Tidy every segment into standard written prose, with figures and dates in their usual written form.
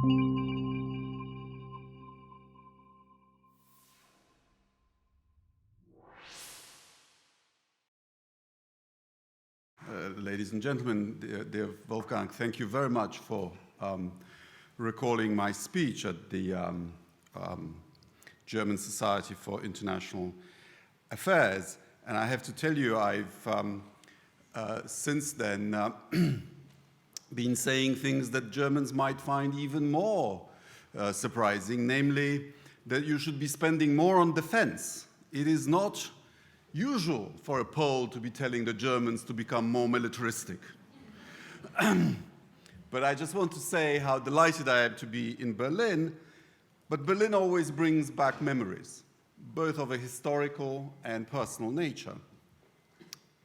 Ladies and gentlemen, dear Wolfgang, thank you very much for recalling my speech at the German Society for International Affairs. And I have to tell you, I've since then been saying things that Germans might find even more surprising, namely that you should be spending more on defense. It is not usual for a Pole to be telling the Germans to become more militaristic. But I just want to say how delighted I am to be in Berlin. But Berlin always brings back memories, both of a historical and personal nature.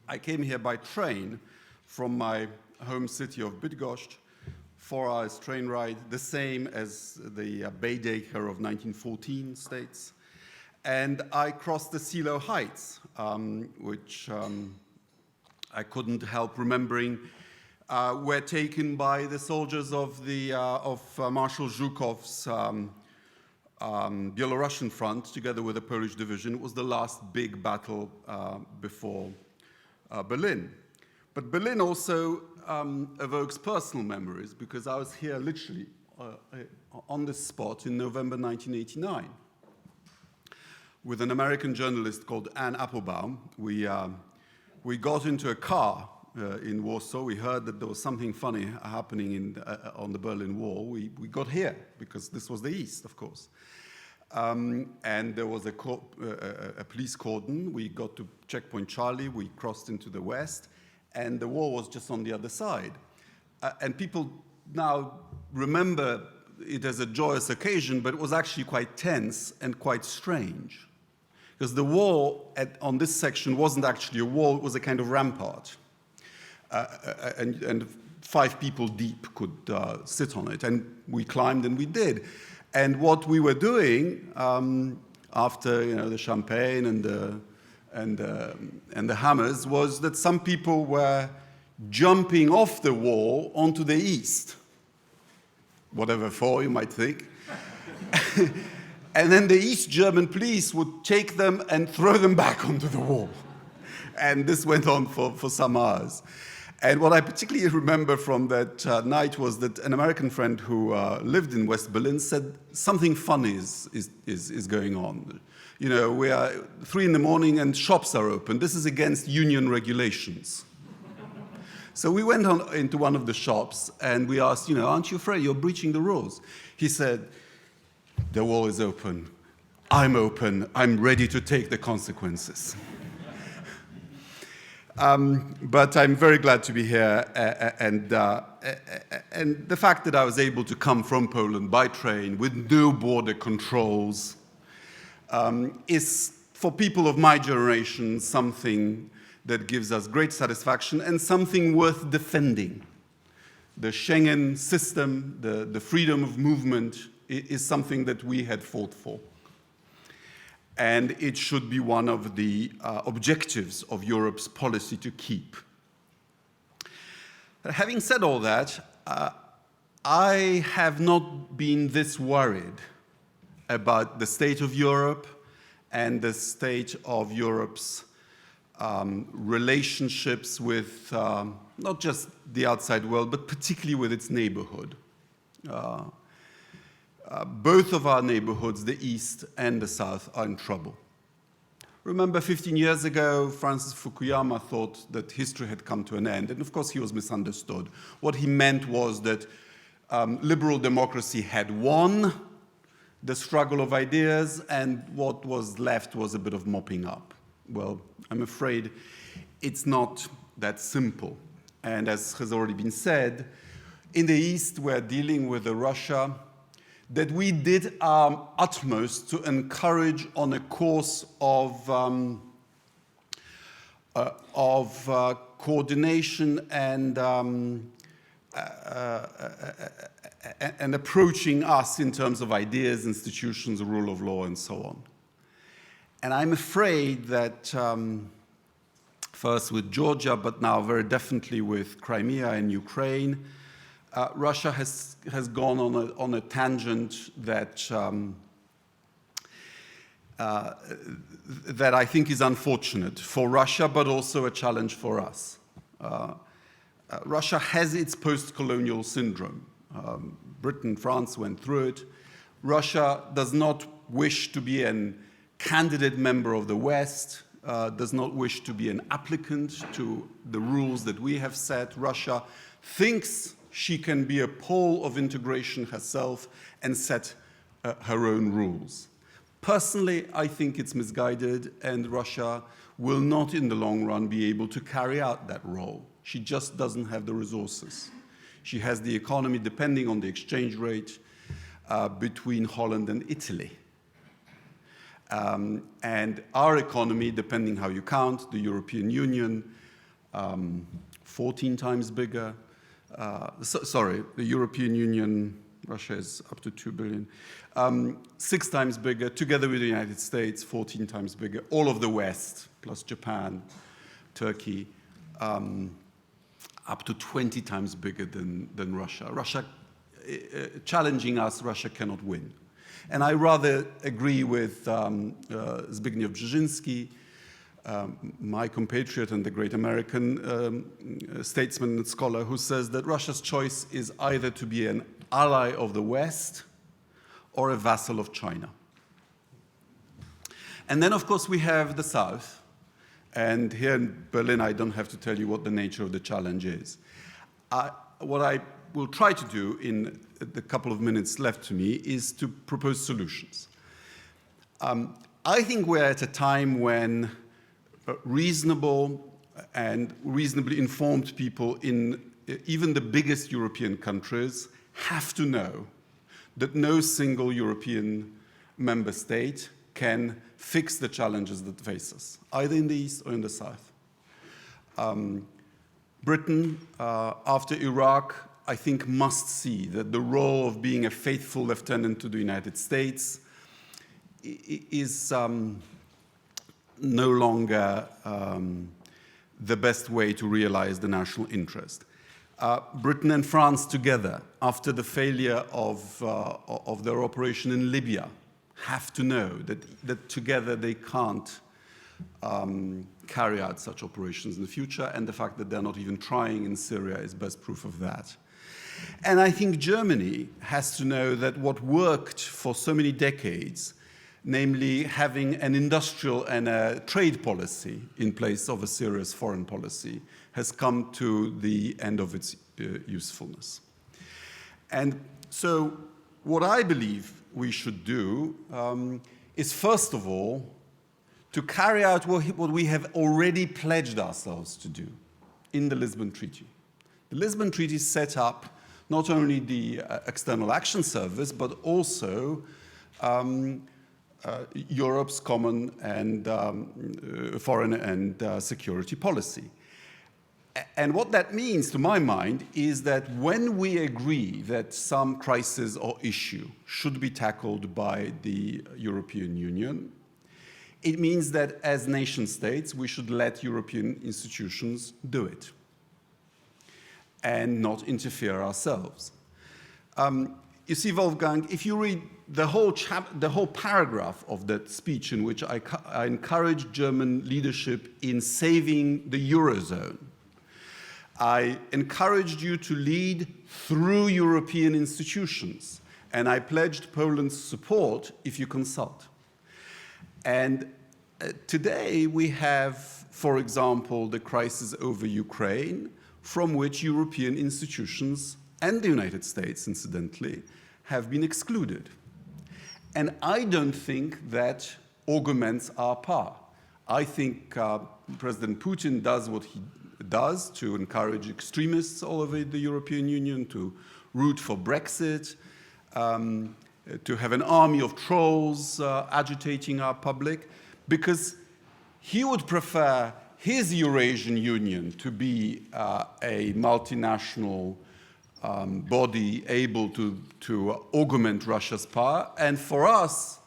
I came here by train from my home city of Bydgoszcz, 4 hours train ride, the same as the Baedeker of 1914 states. And I crossed the Silo Heights, which I couldn't help remembering were taken by the soldiers of Marshal Zhukov's Belarusian front, together with the Polish division. It was the last big battle before Berlin. But Berlin also evokes personal memories, because I was here literally on the spot in November 1989. With an American journalist called Anne Applebaum. We got into a car in Warsaw. We heard that there was something funny happening on the Berlin Wall. We got here because this was the East, of course. And there was a police cordon. We got to Checkpoint Charlie. We crossed into the West. And the wall was just on the other side. And people now remember it as a joyous occasion, but it was actually quite tense and quite strange. Because the wall on this section wasn't actually a wall, it was a kind of rampart. And 5 people deep could sit on it. And we climbed and we did. And what we were doing after the champagne and the hammers was that some people were jumping off the wall onto the east. Whatever for, you might think. And then the East German police would take them and throw them back onto the wall. And this went on for some hours. And what I particularly remember from that night was that an American friend who lived in West Berlin said something funny is going on. We are 3 in the morning and shops are open. This is against union regulations. So we went into one of the shops and we asked, aren't you afraid you're breaching the rules? He said, the wall is open. I'm ready to take the consequences. But I'm very glad to be here. And the fact that I was able to come from Poland by train with no border controls is, for people of my generation, something that gives us great satisfaction and something worth defending. The Schengen system, the freedom of movement, is something that we had fought for. And it should be one of the objectives of Europe's policy to keep. Having said all that, I have not been this worried about the state of Europe and the state of Europe's relationships with not just the outside world, but particularly with its neighborhood. Both of our neighborhoods, the East and the South, are in trouble. Remember, 15 years ago, Francis Fukuyama thought that history had come to an end, and of course he was misunderstood. What he meant was that liberal democracy had won the struggle of ideas, and what was left was a bit of mopping up. Well, I'm afraid it's not that simple. And as has already been said, in the East we're dealing with a Russia that we did our utmost to encourage on a course of coordination and approaching us in terms of ideas, institutions, rule of law, and so on. And I'm afraid that first with Georgia, but now very definitely with Crimea and Ukraine, Russia has gone on a tangent that that I think is unfortunate for Russia, but also a challenge for us. Russia has its post-colonial syndrome. Britain, France went through it. Russia does not wish to be a candidate member of the West, does not wish to be an applicant to the rules that we have set. Russia thinks she can be a pole of integration herself and set her own rules. Personally, I think it's misguided, and Russia will not in the long run be able to carry out that role. She just doesn't have the resources. She has the economy depending on the exchange rate between Holland and Italy. And our economy, depending how you count, the European Union, 14 times bigger. Sorry, the European Union, Russia is up to 2 billion. 6 times bigger, together with the United States, 14 times bigger. All of the West, plus Japan, Turkey, up to 20 times bigger than Russia. Russia, challenging us, Russia cannot win. And I rather agree with Zbigniew Brzezinski, my compatriot and the great American statesman and scholar, who says that Russia's choice is either to be an ally of the West or a vassal of China. And then, of course, we have the South. And here in Berlin, I don't have to tell you what the nature of the challenge is. What I will try to do in the couple of minutes left to me is to propose solutions. I think we're at a time when reasonable and reasonably informed people in even the biggest European countries have to know that no single European member state can fix the challenges that face us, either in the East or in the South. Britain, after Iraq, I think must see that the role of being a faithful lieutenant to the United States is no longer the best way to realize the national interest. Britain and France together, after the failure of their operation in Libya, have to know that together they can't carry out such operations in the future, and the fact that they're not even trying in Syria is best proof of that. And I think Germany has to know that what worked for so many decades, namely having an industrial and a trade policy in place of a serious foreign policy, has come to the end of its usefulness. And so what I believe we should do is, first of all, to carry out what we have already pledged ourselves to do in the Lisbon Treaty. The Lisbon Treaty set up not only the External Action Service, but also Europe's common and foreign and security policy. And what that means, to my mind, is that when we agree that some crisis or issue should be tackled by the European Union, it means that as nation states, we should let European institutions do it and not interfere ourselves. You see, Wolfgang, if you read the whole paragraph of that speech in which I encourage German leadership in saving the Eurozone, I encouraged you to lead through European institutions, and I pledged Poland's support if you consult. And today we have, for example, the crisis over Ukraine, from which European institutions and the United States, incidentally, have been excluded. And I don't think that augments our power. I think President Putin does what he does to encourage extremists all over the European Union to root for Brexit, to have an army of trolls agitating our public, because he would prefer his Eurasian Union to be a multinational body able to augment Russia's power, and for us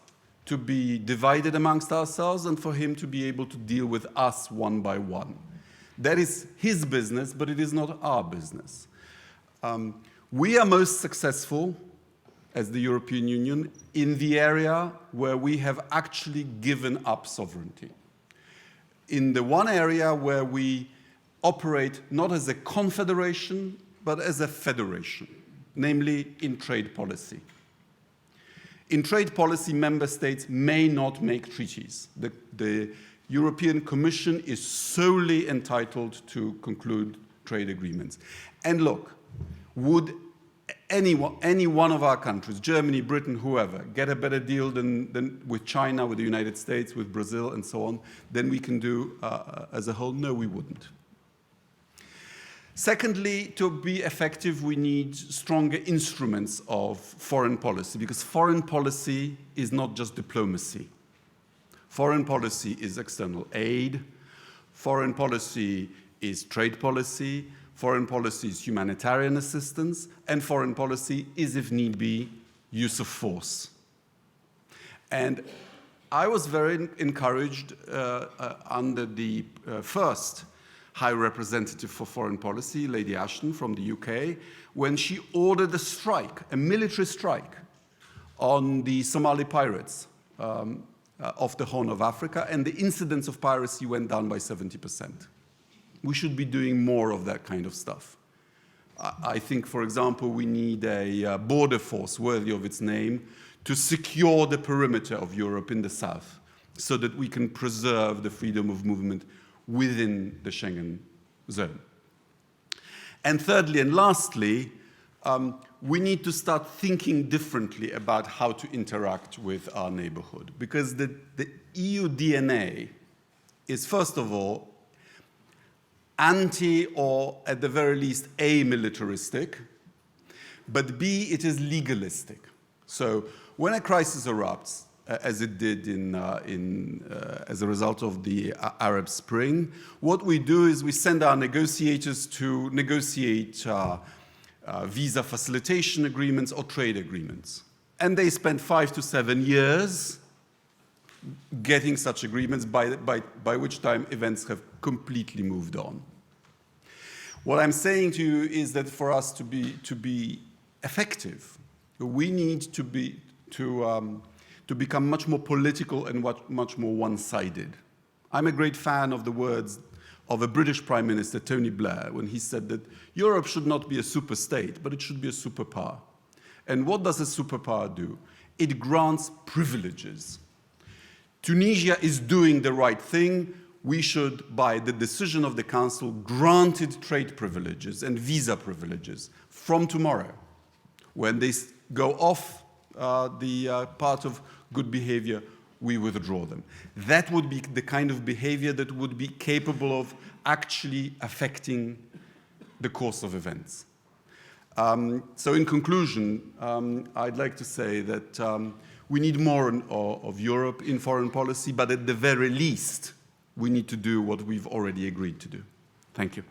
to be divided amongst ourselves, and for him to be able to deal with us one by one. That is his business, but it is not our business. We are most successful as the European Union in the area where we have actually given up sovereignty. In the one area where we operate not as a confederation, but as a federation, namely in trade policy. In trade policy, member states may not make treaties. The European Commission is solely entitled to conclude trade agreements. And look, would any one of our countries, Germany, Britain, whoever, get a better deal than with China, with the United States, with Brazil, and so on, than we can do as a whole? No, we wouldn't. Secondly, to be effective, we need stronger instruments of foreign policy, because foreign policy is not just diplomacy. Foreign policy is external aid. Foreign policy is trade policy. Foreign policy is humanitarian assistance. And foreign policy is, if need be, use of force. And I was very encouraged under the first High Representative for Foreign Policy, Lady Ashton from the UK, when she ordered a strike, a military strike, on the Somali pirates off the Horn of Africa, and the incidence of piracy went down by 70%. We should be doing more of that kind of stuff. I think, for example, we need a border force worthy of its name to secure the perimeter of Europe in the south, so that we can preserve the freedom of movement within the Schengen zone. And thirdly and lastly, we need to start thinking differently about how to interact with our neighborhood, because the EU DNA is, first of all, anti, or at the very least amilitaristic, but B, it is legalistic. So when a crisis erupts, as it did as a result of the Arab Spring, what we do is we send our negotiators to negotiate visa facilitation agreements or trade agreements. And they spend 5 to 7 years getting such agreements, by which time events have completely moved on. What I'm saying to you is that for us to be effective, we need to become much more political and much more one-sided. I'm a great fan of the words of a British Prime Minister, Tony Blair, when he said that Europe should not be a super state, but it should be a superpower. And what does a superpower do? It grants privileges. Tunisia is doing the right thing. We should, by the decision of the Council, granted trade privileges and visa privileges from tomorrow. When they go off the part of good behavior, we withdraw them. That would be the kind of behavior that would be capable of actually affecting the course of events. So in conclusion, I'd like to say that we need more of Europe in foreign policy, but at the very least, we need to do what we've already agreed to do. Thank you.